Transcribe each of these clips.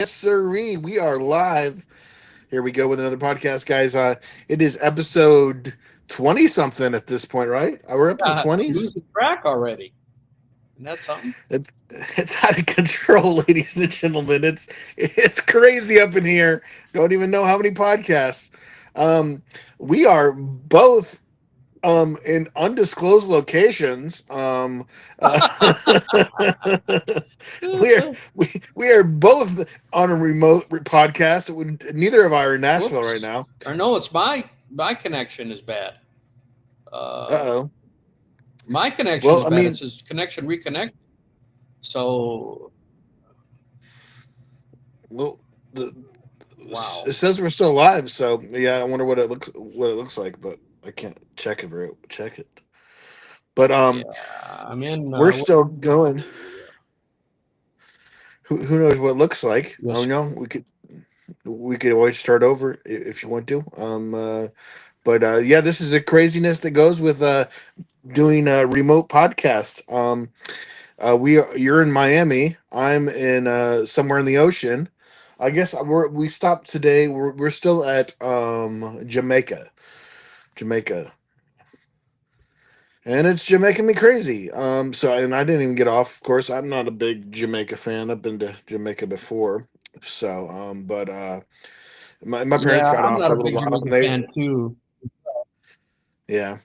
Yes, sirree. We are live. Here we go with another podcast, guys. It is episode 20 something at this point, right? We're up in the I'm 20s. losing track already. And that's something. It's out of control, ladies and gentlemen. It's crazy up in here. Don't even know how many podcasts. Um, we are both in undisclosed locations. We are both on a remote podcast. Neither of us are in Nashville right Whoops. now. Or no, it's my connection is bad. Uh, Uh-oh. my connection Well, is I bad. It mean, says connection reconnect. So well, the, wow. it says we're still alive, so yeah, I wonder what it looks like, but I can't check it. But Yeah, I'm in. we're still going. Who knows what it looks like? Oh Yes. no, we could always start over if you want to. But yeah, this is a craziness that goes with doing a remote podcast. You're in Miami. I'm in somewhere in the ocean. I guess we stopped today. We're still at Jamaica, and it's Jamaica me crazy. So and I didn't even get off. Of course, I'm not a big Jamaica fan. I've been to Jamaica before, so but my parents Yeah, got I'm off not for a a little big while. Jamaican fan too. Yeah.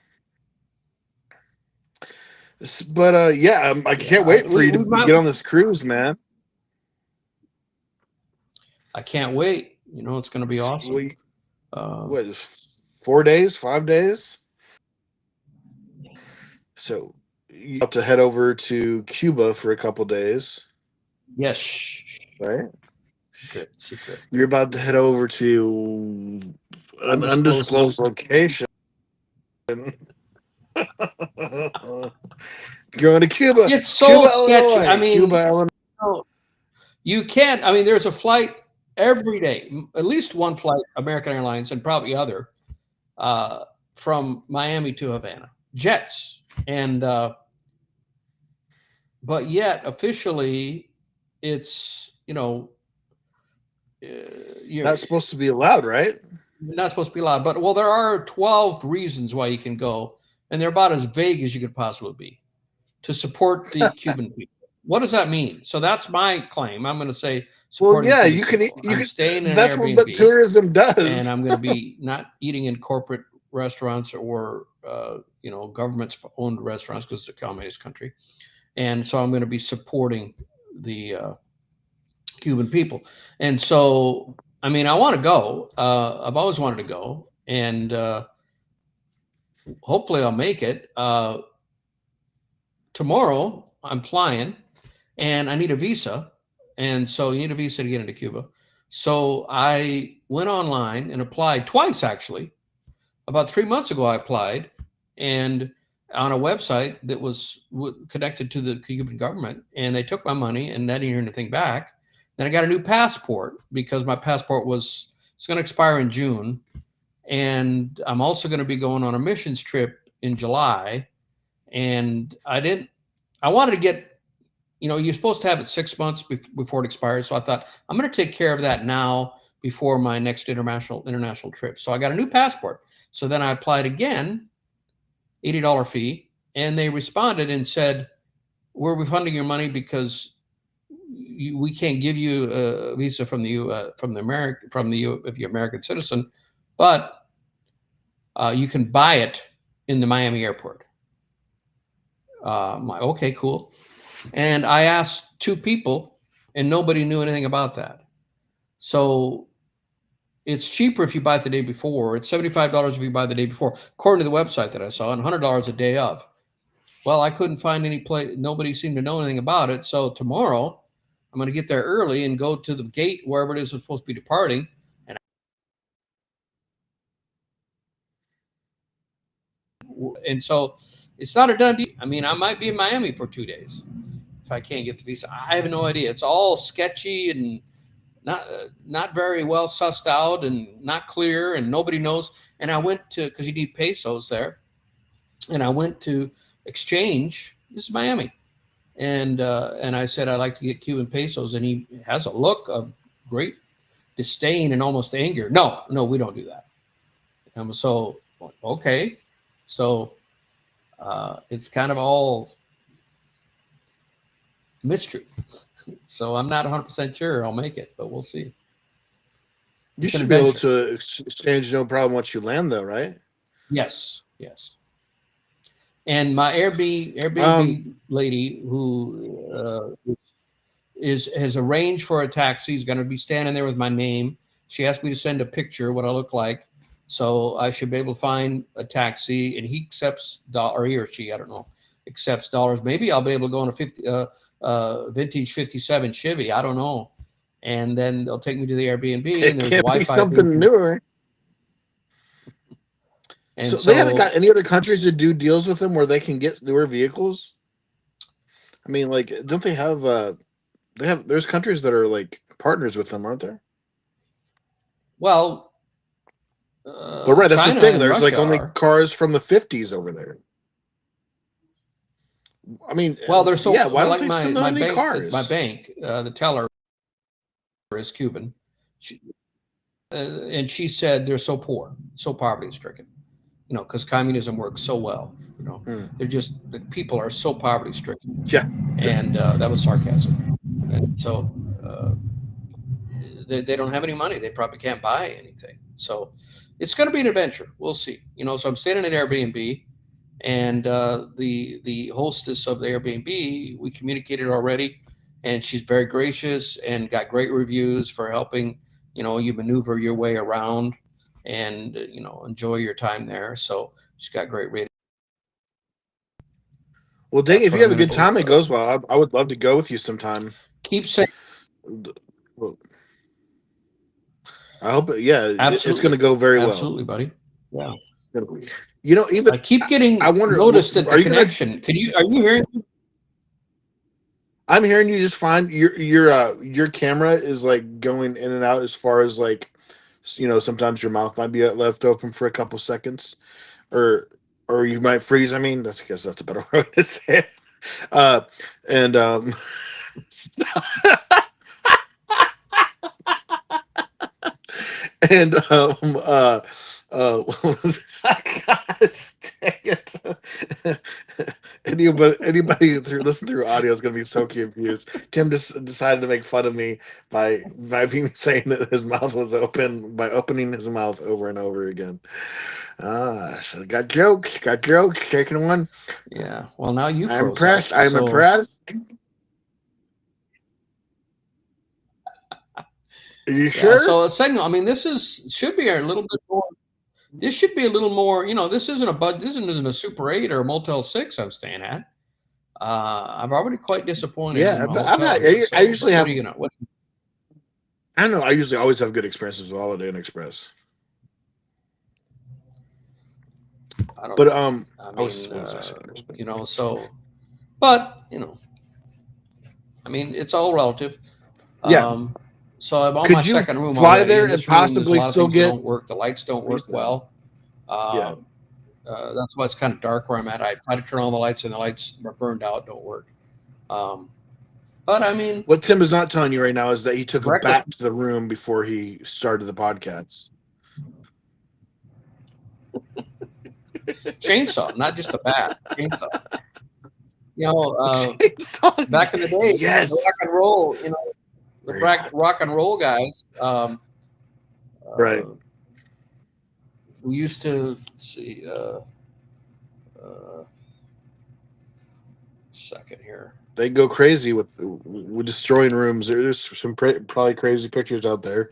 But yeah, I can't Yeah, wait for you we to might. get on this cruise, man. I can't wait. It's going to be awesome. We Uh, what 4 days, 5 days? So you have to head over to Cuba for a couple days, yes. right? Secret. You're about to head over to an Undisclosed. undisclosed location. Going to Cuba, It's Cuba, so sketchy. I Illinois, mean, Cuba, Illinois. you can't. I mean, there's a flight every day, at least one flight, American Airlines, and probably other uh, from Miami to Havana, jets, and but yet officially, it's you're Not supposed to be allowed, right? not supposed to be allowed. But well, there are 12 reasons why you can go, and they're about as vague as you could possibly be to support the Cuban people. What does that mean? So that's my claim. I'm going to say Well, supporting the yeah, Cuban you can. people. You I'm can. staying in an That's what Airbnb, tourism and does. I'm going to be not eating in corporate restaurants or government owned restaurants because it's a communist country. And so I'm going to be supporting the Cuban people. And so, I mean, I want to go. I've always wanted to go, and hopefully I'll make it. Tomorrow I'm flying, and I need a visa, and so you need a visa to get into Cuba. So I went online and applied twice actually. About 3 months ago, I applied, and on a website that was connected to the Cuban government, and they took my money, and I didn't hear anything back. Then I got a new passport because my passport was it's going to expire in June, and I'm also going to be going on a missions trip in July. And I wanted to get, you're supposed to have it 6 months before it expires. So I thought I'm going to take care of that now before my next international trip. So I got a new passport. So then I applied again, $80 fee, and they responded and said, "We're refunding your money because we can't give you a visa from the if you're an American citizen, but you can buy it in the Miami airport." I'm like, okay, cool. And I asked two people, and nobody knew anything about that. So it's cheaper if you buy it the day before. It's $75 if you buy the day before, according to the website that I saw, and $100 a day of. Well, I couldn't find any place. Nobody seemed to know anything about it. So tomorrow, I'm going to get there early and go to the gate wherever it is I'm supposed to be departing. And so it's not a done deal. I mean, I might be in Miami for 2 days if I can't get the visa. I have no idea. It's all sketchy and not very well sussed out and not clear, and nobody knows. And I went to because you need pesos there, and I went to exchange. This is Miami, and I said I'd like to get Cuban pesos, and he has a look of great disdain and almost anger. No, we don't do that. So okay, so it's kind of all mystery. So I'm not 100% sure I'll make it, but we'll see. You It's an should be able adventure. to exchange no problem once you land, though, right? Yes, yes. And my Um, Airbnb lady who has arranged for a taxi. Is going to be standing there with my name. She asked me to send a picture what I look like, so I should be able to find a taxi. And he accepts or he or she, I don't know, accepts dollars. Maybe I'll be able to go on a vintage '57 Chevy. I don't know. And then they'll take me to the Airbnb, it and there's can't be Wi-Fi. something newer. And So they haven't got so, any other countries to do deals with them where they can get newer vehicles. I mean, like, don't they have? They have. There's countries that are like partners with them, aren't there? well, But right, that's the China thing. and There's like Russia only are. cars from the '50s over there. I mean, Well, they're yeah. so Why don't like they send them any my cars? bank, the teller is Cuban. She, and she said they're so poor, so poverty stricken, because communism works so well. Hmm. They're just the people are so poverty stricken, Yeah. and that was sarcasm. And so they don't have any money. They probably can't buy anything. So it's going to be an adventure. We'll see. So I'm staying at Airbnb, and the hostess of the Airbnb, we communicated already, and she's very gracious and got great reviews for helping you maneuver your way around and enjoy your time there. So she's got great ratings. Well, dang, That's if what you I'm have a going to good time, go. it goes well. I would love to go with you sometime. Keep saying Well, I hope. Yeah, it's going to absolutely, go very well. absolutely, buddy. Yeah. Even I keep I getting wonder. notice that the Are you gonna? connection. Are you hearing? I'm hearing you just fine. Your camera is like going in and out as far as like, sometimes your mouth might be left open for a couple seconds, or you might freeze. I mean, I guess that's a better way to say it. Uh, and and God dang it. Anybody through listen through audio is gonna be so confused. Tim just decided to make fun of me by being saying that his mouth was open by opening his mouth over and over again. So got jokes, taking one. Yeah. Well, now you I'm froze up. impressed. I'm So impressed. Are you yeah. sure? So a signal. I mean, should be a little bit more. This should be a little more. This isn't a This isn't a Super 8 or a Motel 6 I'm staying at. I'm already quite disappointed in Yeah, my I'm hotel not. here. I So, usually what have. are you gonna? What? I don't know. I usually always have good experiences with Holiday Inn Express. I don't But know. I I was mean, what was I saying? So, but I mean, it's all relative. Yeah. So I'm on my Could you second room fly already. there In and this room, there's a possibly lot of still things that get? don't work. The lights don't What you work said? well. Yeah. That's why it's kind of dark where I'm at. I try to turn on the lights, and the lights are burned out, don't work. But I mean, What Tim is not telling you right now is that he took a breakfast bat to the room before he started the podcast. chainsaw, not just a bat, chainsaw. Chainsaw. Back in the day, the rock Yes. and roll, the Very hot. rock and roll guys. Right. We used to let's see. Second here. They go crazy with destroying rooms. There's some probably crazy pictures out there.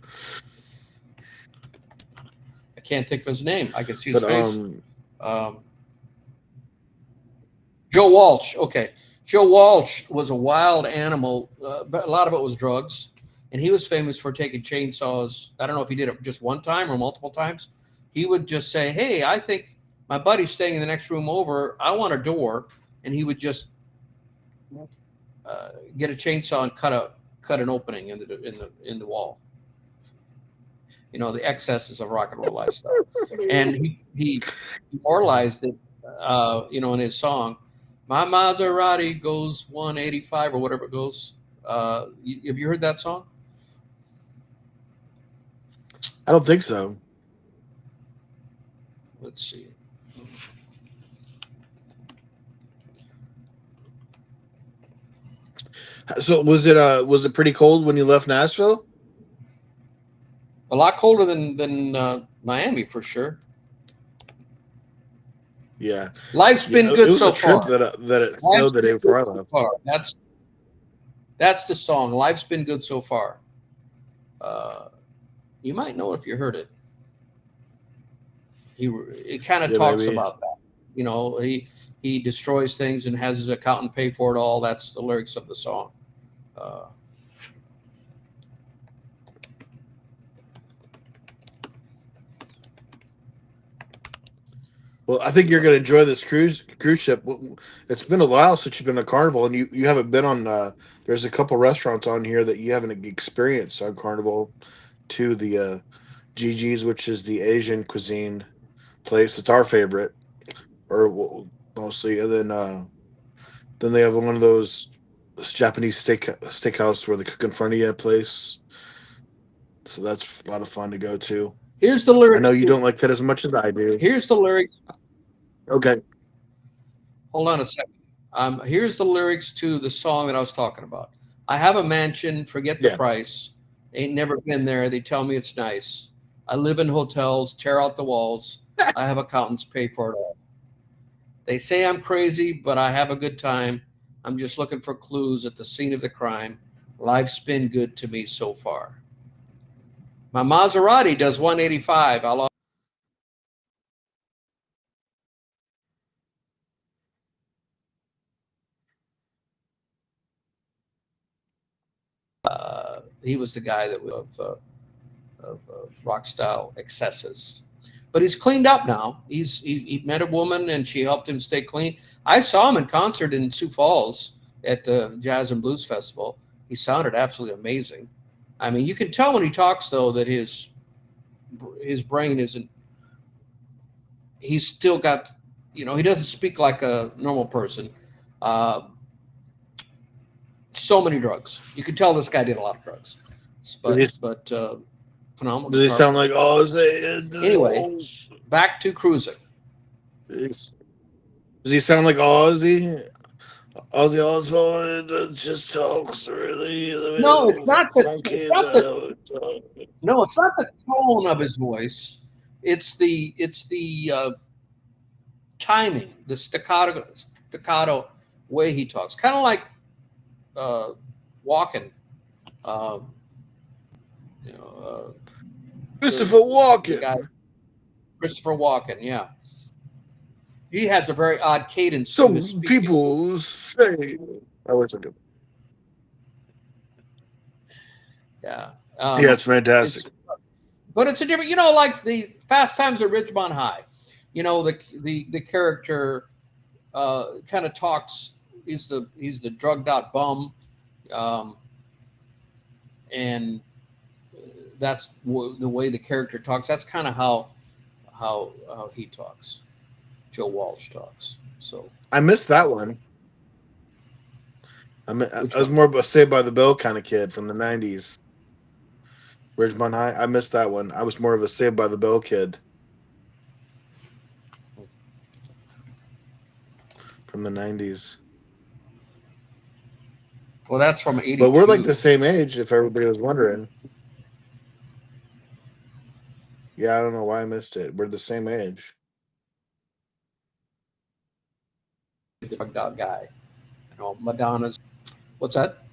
I can't think of his name. I can see his But face. Joe Walsh. Okay. Joe Walsh was a wild animal, but a lot of it was drugs. And he was famous for taking chainsaws. I don't know if he did it just one time or multiple times. He would just say, "Hey, I think my buddy's staying in the next room over. I want a door." And he would just get a chainsaw and cut an opening in the wall. The excesses of rock and roll lifestyle. And he immortalized it, in his song. My Maserati goes 185 or whatever it goes. Have you heard that song? I don't think so. Let's see. So was it pretty cold when you left Nashville? A lot colder than Miami for sure. Yeah, Life's yeah. been It good was a so trip far. that it snowed Life's the been day good before I so left. far. That's the song. Life's been good so far. Uh, you might know if you heard it. It kind of Yeah, talks maybe. about that. You know, he destroys things and has his accountant pay for it all. That's the lyrics of the song. Uh, Well, I think you're going to enjoy this cruise ship. It's been a while since you've been to Carnival, and you haven't been on. There's a couple restaurants on here that you haven't experienced on Carnival. To the Gigi's, which is the Asian cuisine place. It's our favorite, or mostly, and then they have one of those Japanese steakhouse where they cook in front of you place. So that's a lot of fun to go to. here's the I know lyrics. you don't like that as much as I do. Here's the lyrics. Okay. Hold on a second. Here's the lyrics to the song that I was talking about. I have a mansion, forget the Yeah. price. Ain't never been there. They tell me it's nice. I live in hotels, tear out the walls. I have accountants pay for it all. They say I'm crazy, but I have a good time. I'm just looking for clues at the scene of the crime. Life's been good to me so far. My Maserati does 185. He was the guy that of rock style excesses. But he's cleaned up now. He met a woman and she helped him stay clean. I saw him in concert in Sioux Falls at the Jazz and Blues Festival. He sounded absolutely amazing. I mean, you can tell when he talks though that his brain isn't. He's still got, he doesn't speak like a normal person. Uh, so many drugs. You can tell this guy did a lot of drugs, Does but he, but phenomenal does he guitar sound player. like Anyway, back to cruising. does he sound like Ozzy? Ozzy Osbourne that just talks No, it's really not the it's funky. not the no, it's not the tone of his voice. It's the timing, the staccato way he talks, kind of like uh, walking. Um, you know, Christopher the guy Walken. Christopher Walken. Yeah, he has a very odd cadence to his Some speaking. people say. I wish I could. Yeah, Yeah, it's fantastic. it's but it's a different. Like the Fast Times at Ridgemont High. The character kind of talks. He's the drugged out bum, um, and that's the way the character talks. That's kind of how he talks. Joe Walsh talks. So I missed that one. I which was one? more of a Saved by the Bell kind of kid from the '90s. Ridgemont High. I missed that one. I was more of a Saved by the Bell kid from the '90s. Well, that's from But we're like '82. the same age, if everybody was wondering. Yeah, I don't know why I missed it. We're the same age. The drugged out guy. Madonna's. What's that?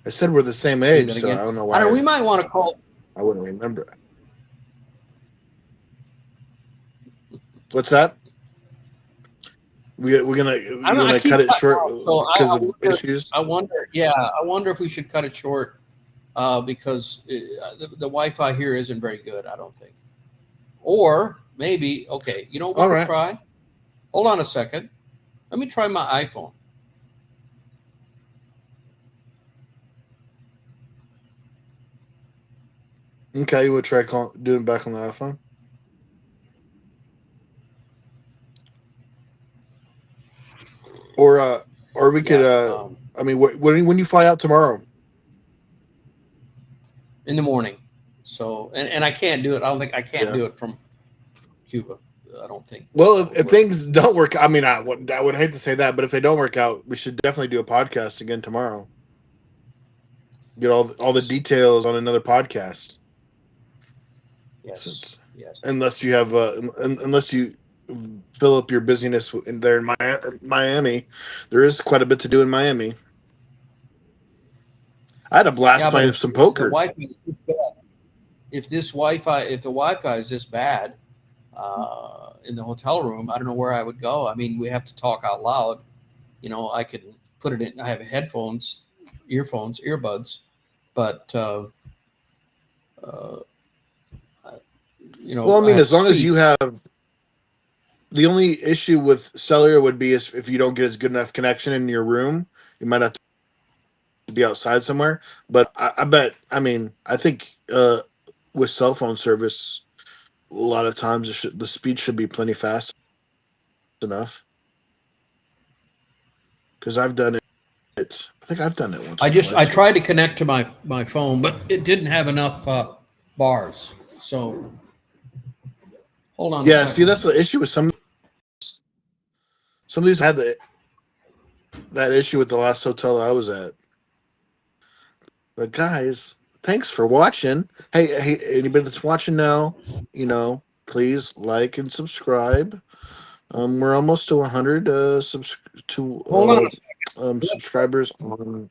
I said we're the same Say age, that so I again. don't know I don't know. why We might want to call. I wouldn't remember. What's that? We're gonna you I gonna cut keep it cutting short out. So because I of wonder. issues? I wonder. Yeah, I wonder if we should cut it short because the Wi-Fi here isn't very good. I don't think. Or maybe okay. You know what we All could right. try? Hold on a second. Let me try my iPhone. Okay, you would try doing it back on the iPhone, or or we could Yeah. I mean, when you fly out tomorrow? in the morning. So, and I can't do it. I don't think I can't Yeah. do it from Cuba. I don't think Well, that would if work. things don't work, I mean, I would hate to say that, but if they don't work out, we should definitely do a podcast again tomorrow. Get all the Yes, details on another podcast. yes, Since yes. unless you have unless you fill up your busyness there in Miami, there is quite a bit to do in Miami. I had a blast Yeah, but playing if some the poker. Wi-Fi is this bad, if the Wi-Fi is this bad in the hotel room, I don't know where I would go. I mean, we have to talk out loud. I could put it in. I have headphones, earbuds, but uh, Well, I I mean, have as to long as speak. you have the only issue with cellular would be is if you don't get as good enough connection in your room, you might have to be outside somewhere. But I bet, I mean, I think with cell phone service, a lot of times the speed should be plenty fast enough. Because I've done it. I think I've done it once or I twice. tried to connect to my phone, but it didn't have enough bars. So hold on a Yeah, see, second. that's the issue with some of these had that issue with the last hotel I was at. But guys, thanks for watching. Hey, anybody that's watching now, please like and subscribe. We're almost to 100 Hold on a second. subscribers on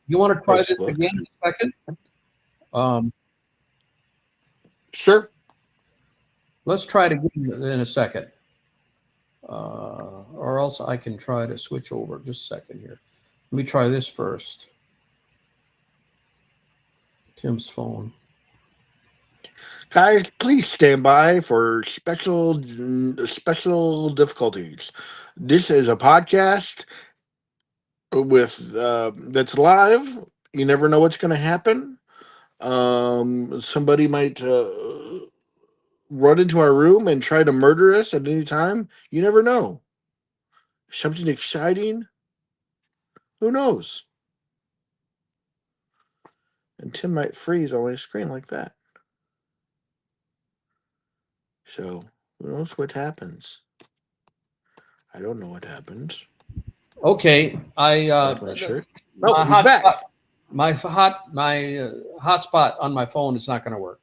You want to try this Facebook. again in a second? Um, Sure. let's try it again in a second. Or else I can try to switch over. Just a second here. Let me try this first. Tim's phone. Guys, please stand by for special difficulties. This is a podcast with that's live. You never know what's going to happen. Somebody might run into our room and try to murder us at any time. You never know. Something exciting. Who knows? And Tim might freeze on his screen like that. So who knows what happens? I don't know what happens. Okay, Like my shirt. Oh, my he's back. hotspot on my phone is not going to work.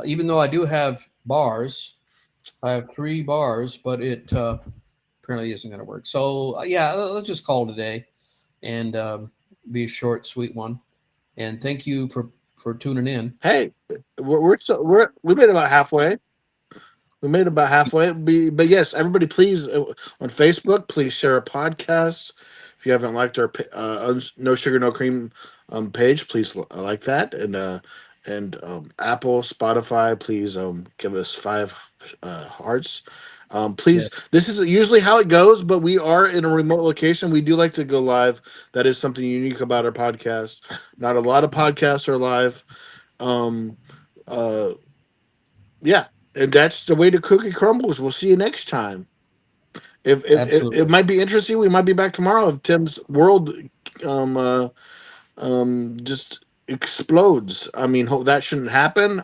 Even though I do have bars, I have 3 bars, but it apparently isn't going to work. So yeah, let's just call it a day, and be a short, sweet one. And thank you for tuning in. Hey, we made about halfway. We made about halfway. But yes, everybody, please on Facebook, please share our podcast. If you haven't liked our No Sugar No Cream page, please like that. And Apple, Spotify, please give us 5 hearts. Please, Yes, this is usually how it goes, but we are in a remote location. We do like to go live. That is something unique about our podcast. Not a lot of podcasts are live. Um, uh, yeah, and that's the way the cookie crumbles. We'll see you next time. If it absolutely. might be interesting, we might be back tomorrow if Tim's world um uh, just explodes. I mean, that shouldn't happen.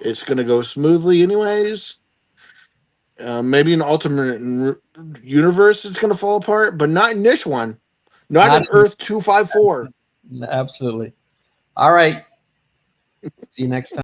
It's gonna go smoothly, anyways. Maybe in alternate universe, it's gonna fall apart, but not in this one. Not Not in Earth 254. absolutely. All right. See you next time.